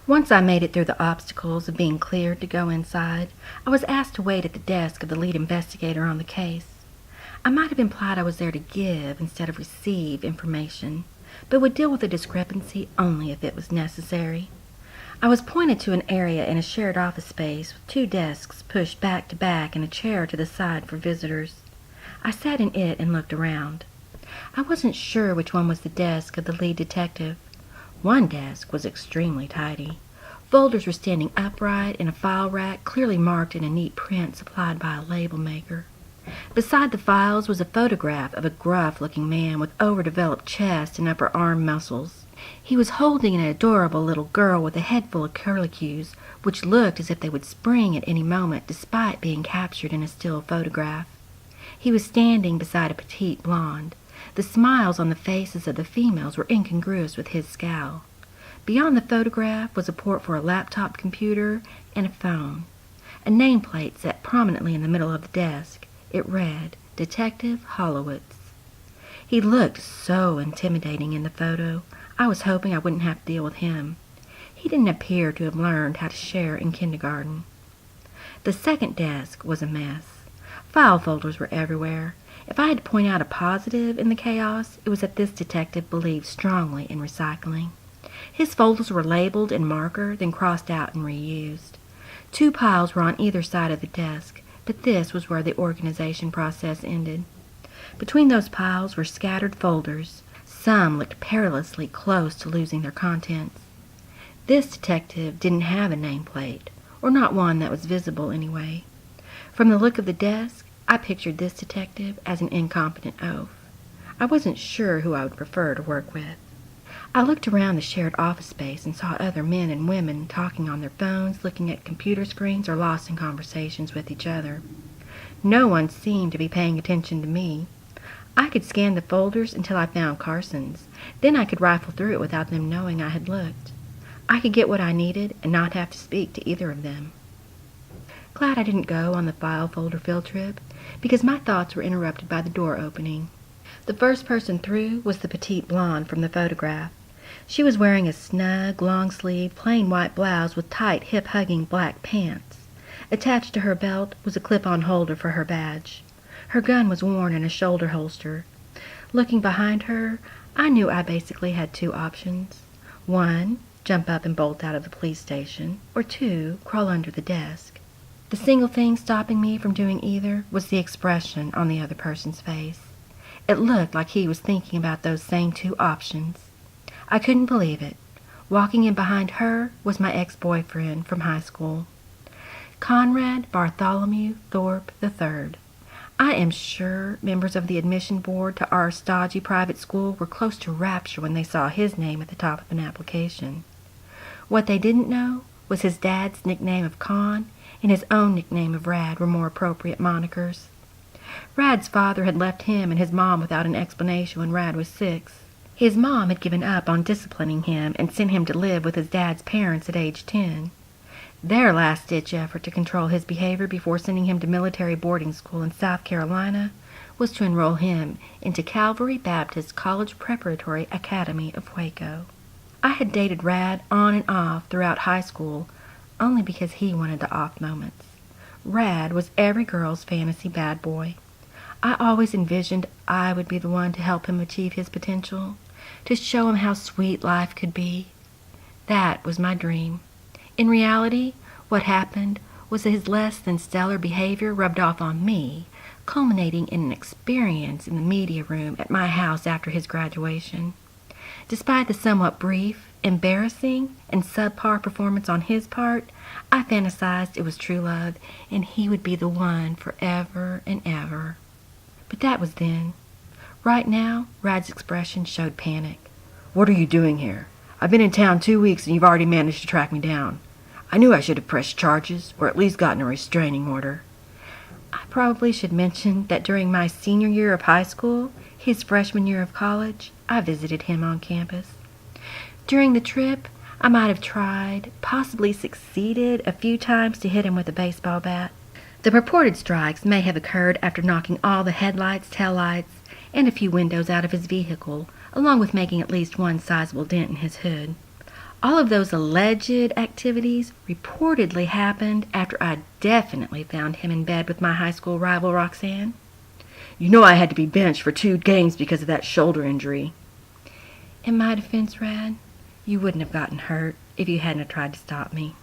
Once I made it through the obstacles of being cleared to go inside, I was asked to wait at the desk of the lead investigator on the case. I might have implied I was there to give instead of receive information, but would deal with the discrepancy only if it was necessary. I was pointed to an area in a shared office space with 2 desks pushed back to back and a chair to the side for visitors. I sat in it and looked around. I wasn't sure which one was the desk of the lead detective. One desk was extremely tidy. Folders were standing upright in a file rack clearly marked in a neat print supplied by a label maker. Beside the files was a photograph of a gruff-looking man with overdeveloped chest and upper arm muscles. He was holding an adorable little girl with a head full of curlicues, which looked as if they would spring at any moment despite being captured in a still photograph. He was standing beside a petite blonde. The smiles on the faces of the females were incongruous with his scowl. Beyond the photograph was a port for a laptop computer and a phone. A nameplate sat prominently in the middle of the desk. It read, Detective Hollowitz. He looked so intimidating in the photo, I was hoping I wouldn't have to deal with him. He didn't appear to have learned how to share in kindergarten. The second desk was a mess. File folders were everywhere. If I had to point out a positive in the chaos, it was that this detective believed strongly in recycling. His folders were labeled in marker, then crossed out and reused. 2 piles were on either side of the desk, but this was where the organization process ended. Between those piles were scattered folders. Some looked perilously close to losing their contents. This detective didn't have a nameplate, or not one that was visible anyway. From the look of the desk, I pictured this detective as an incompetent oaf. I wasn't sure who I would prefer to work with. I looked around the shared office space and saw other men and women talking on their phones, looking at computer screens, or lost in conversations with each other. No one seemed to be paying attention to me. I could scan the folders until I found Carson's. Then I could rifle through it without them knowing I had looked. I could get what I needed and not have to speak to either of them. Glad I didn't go on the file folder field trip, because my thoughts were interrupted by the door opening. The first person through was the petite blonde from the photograph. She was wearing a snug, long-sleeved, plain white blouse with tight, hip-hugging black pants. Attached to her belt was a clip-on holder for her badge. Her gun was worn in a shoulder holster. Looking behind her, I knew I basically had 2 options. 1, jump up and bolt out of the police station, or 2, crawl under the desk. The single thing stopping me from doing either was the expression on the other person's face. It looked like he was thinking about those same 2 options. I couldn't believe it. Walking in behind her was my ex-boyfriend from high school, Conrad Bartholomew Thorpe III. I am sure members of the admission board to our stodgy private school were close to rapture when they saw his name at the top of an application. What they didn't know was his dad's nickname of Con and his own nickname of Rad were more appropriate monikers. Rad's father had left him and his mom without an explanation when Rad was 6. His mom had given up on disciplining him and sent him to live with his dad's parents at age 10. Their last-ditch effort to control his behavior before sending him to military boarding school in South Carolina was to enroll him into Calvary Baptist College Preparatory Academy of Waco. I had dated Rad on and off throughout high school only because he wanted the off moments. Rad was every girl's fantasy bad boy. I always envisioned I would be the one to help him achieve his potential, to show him how sweet life could be. That was my dream. In reality, what happened was that his less than stellar behavior rubbed off on me, culminating in an experience in the media room at my house after his graduation. Despite the somewhat brief, embarrassing, and subpar performance on his part, I fantasized it was true love, and he would be the one forever and ever. But that was then. Right now, Rad's expression showed panic. "What are you doing here? I've been in town 2 weeks and you've already managed to track me down. I knew I should have pressed charges, or at least gotten a restraining order." I probably should mention that during my senior year of high school, his freshman year of college, I visited him on campus. During the trip, I might have tried, possibly succeeded a few times to hit him with a baseball bat. The purported strikes may have occurred after knocking all the headlights, taillights, and a few windows out of his vehicle, along with making at least one sizable dent in his hood. All of those alleged activities reportedly happened after I definitely found him in bed with my high school rival Roxanne. You know I had to be benched for 2 games because of that shoulder injury. In my defense, Rad, you wouldn't have gotten hurt if you hadn't tried to stop me.